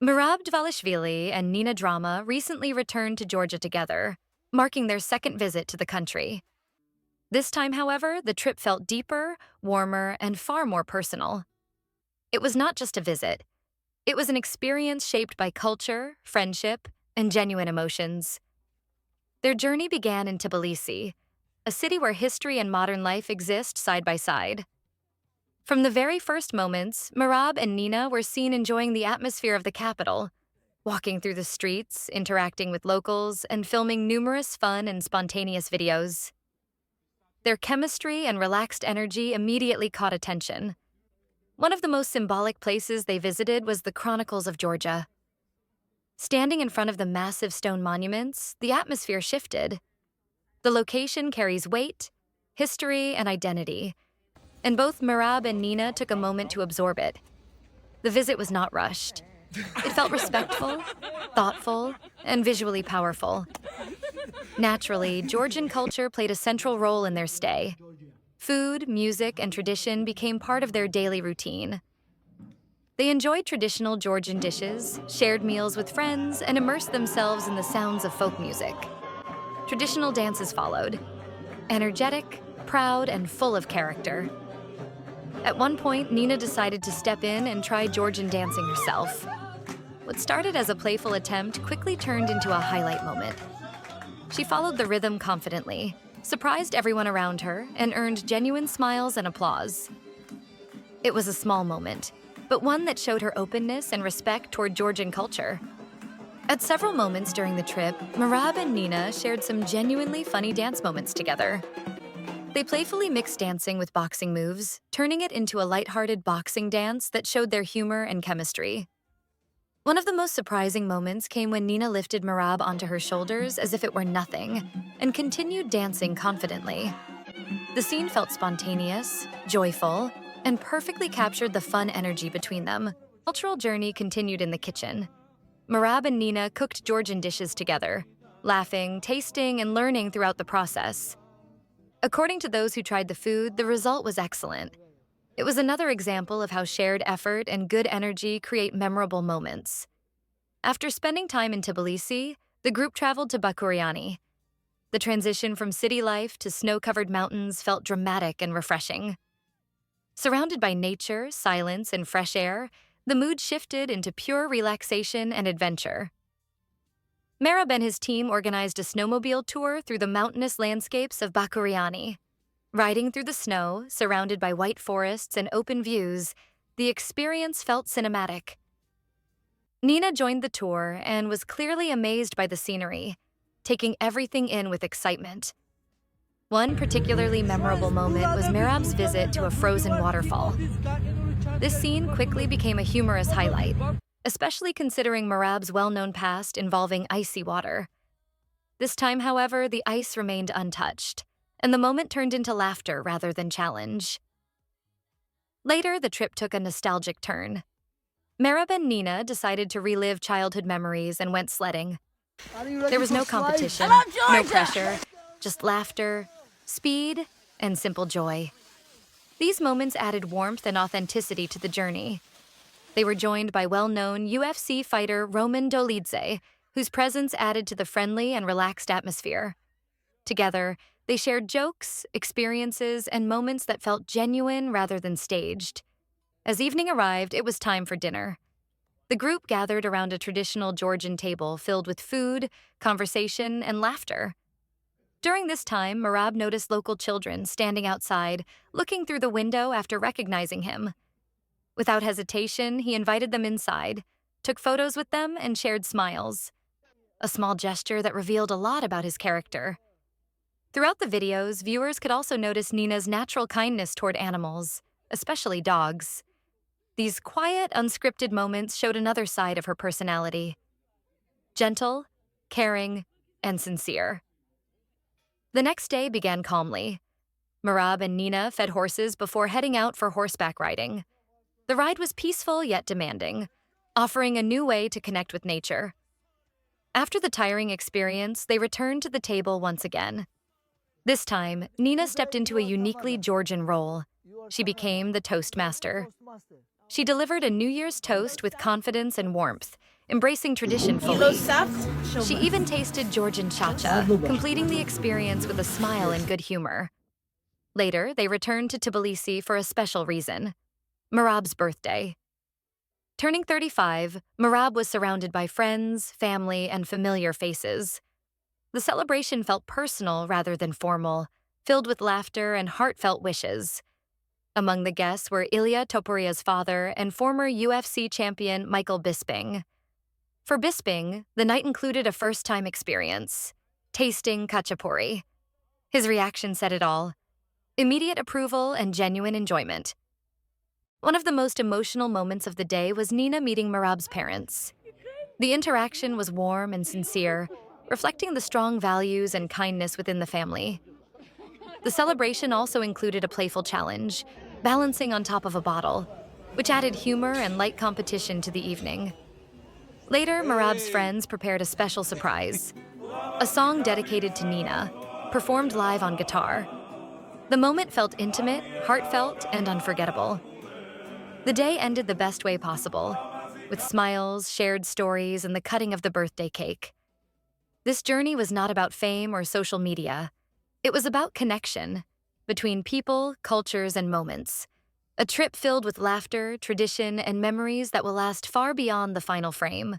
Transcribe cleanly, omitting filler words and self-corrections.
Merab Dvalishvili and Nina Drama recently returned to Georgia together, marking their second visit to the country. This time, however, the trip felt deeper, warmer, and far more personal. It was not just a visit. It was an experience shaped by culture, friendship, and genuine emotions. Their journey began in Tbilisi, a city where history and modern life exist side by side. From the very first moments, Merab and Nina were seen enjoying the atmosphere of the capital, walking through the streets, interacting with locals, and filming numerous fun and spontaneous videos. Their chemistry and relaxed energy immediately caught attention. One of the most symbolic places they visited was the Chronicles of Georgia. Standing in front of the massive stone monuments, the atmosphere shifted. The location carries weight, history, and identity, and both Merab and Nina took a moment to absorb it. The visit was not rushed. It felt respectful, thoughtful, and visually powerful. Naturally, Georgian culture played a central role in their stay. Food, music, and tradition became part of their daily routine. They enjoyed traditional Georgian dishes, shared meals with friends, and immersed themselves in the sounds of folk music. Traditional dances followed, energetic, proud, and full of character. At one point, Nina decided to step in and try Georgian dancing herself. What started as a playful attempt quickly turned into a highlight moment. She followed the rhythm confidently, surprised everyone around her, and earned genuine smiles and applause. It was a small moment, but one that showed her openness and respect toward Georgian culture. At several moments during the trip, Merab and Nina shared some genuinely funny dance moments together. They playfully mixed dancing with boxing moves, turning it into a lighthearted boxing dance that showed their humor and chemistry. One of the most surprising moments came when Nina lifted Merab onto her shoulders as if it were nothing and continued dancing confidently. The scene felt spontaneous, joyful, and perfectly captured the fun energy between them. The cultural journey continued in the kitchen. Merab and Nina cooked Georgian dishes together, laughing, tasting, and learning throughout the process. According to those who tried the food, the result was excellent. It was another example of how shared effort and good energy create memorable moments. After spending time in Tbilisi, the group traveled to Bakuriani. The transition from city life to snow-covered mountains felt dramatic and refreshing. Surrounded by nature, silence, and fresh air, the mood shifted into pure relaxation and adventure. Merab and his team organized a snowmobile tour through the mountainous landscapes of Bakuriani. Riding through the snow, surrounded by white forests and open views, the experience felt cinematic. Nina joined the tour and was clearly amazed by the scenery, taking everything in with excitement. One particularly memorable moment was Merab's visit to a frozen waterfall. This scene quickly became a humorous highlight, especially considering Merab's well-known past involving icy water. This time, however, the ice remained untouched, and the moment turned into laughter rather than challenge. Later, the trip took a nostalgic turn. Merab and Nina decided to relive childhood memories and went sledding. There was no competition, no pressure, just laughter, speed, and simple joy. These moments added warmth and authenticity to the journey. They were joined by well-known UFC fighter Roman Dolidze, whose presence added to the friendly and relaxed atmosphere. Together, they shared jokes, experiences, and moments that felt genuine rather than staged. As evening arrived, it was time for dinner. The group gathered around a traditional Georgian table filled with food, conversation, and laughter. During this time, Merab noticed local children standing outside, looking through the window after recognizing him. Without hesitation, he invited them inside, took photos with them, and shared smiles. A small gesture that revealed a lot about his character. Throughout the videos, viewers could also notice Nina's natural kindness toward animals, especially dogs. These quiet, unscripted moments showed another side of her personality. Gentle, caring, and sincere. The next day began calmly. Merab and Nina fed horses before heading out for horseback riding. The ride was peaceful yet demanding, offering a new way to connect with nature. After the tiring experience, they returned to the table once again. This time, Nina stepped into a uniquely Georgian role. She became the toastmaster. She delivered a New Year's toast with confidence and warmth, embracing tradition fully. She even tasted Georgian cha-cha, completing the experience with a smile and good humor. Later, they returned to Tbilisi for a special reason: Merab's birthday. Turning 35, Merab was surrounded by friends, family, and familiar faces. The celebration felt personal rather than formal, filled with laughter and heartfelt wishes. Among the guests were Ilia Topuria's father and former UFC champion Michael Bisping. For Bisping, the night included a first-time experience: tasting khachapuri. His reaction said it all: immediate approval and genuine enjoyment. One of the most emotional moments of the day was Nina meeting Merab's parents. The interaction was warm and sincere, reflecting the strong values and kindness within the family. The celebration also included a playful challenge, balancing on top of a bottle, which added humor and light competition to the evening. Later, Merab's friends prepared a special surprise: a song dedicated to Nina, performed live on guitar. The moment felt intimate, heartfelt, and unforgettable. The day ended the best way possible, with smiles, shared stories, and the cutting of the birthday cake. This journey was not about fame or social media. It was about connection between people, cultures, and moments. A trip filled with laughter, tradition, and memories that will last far beyond the final frame.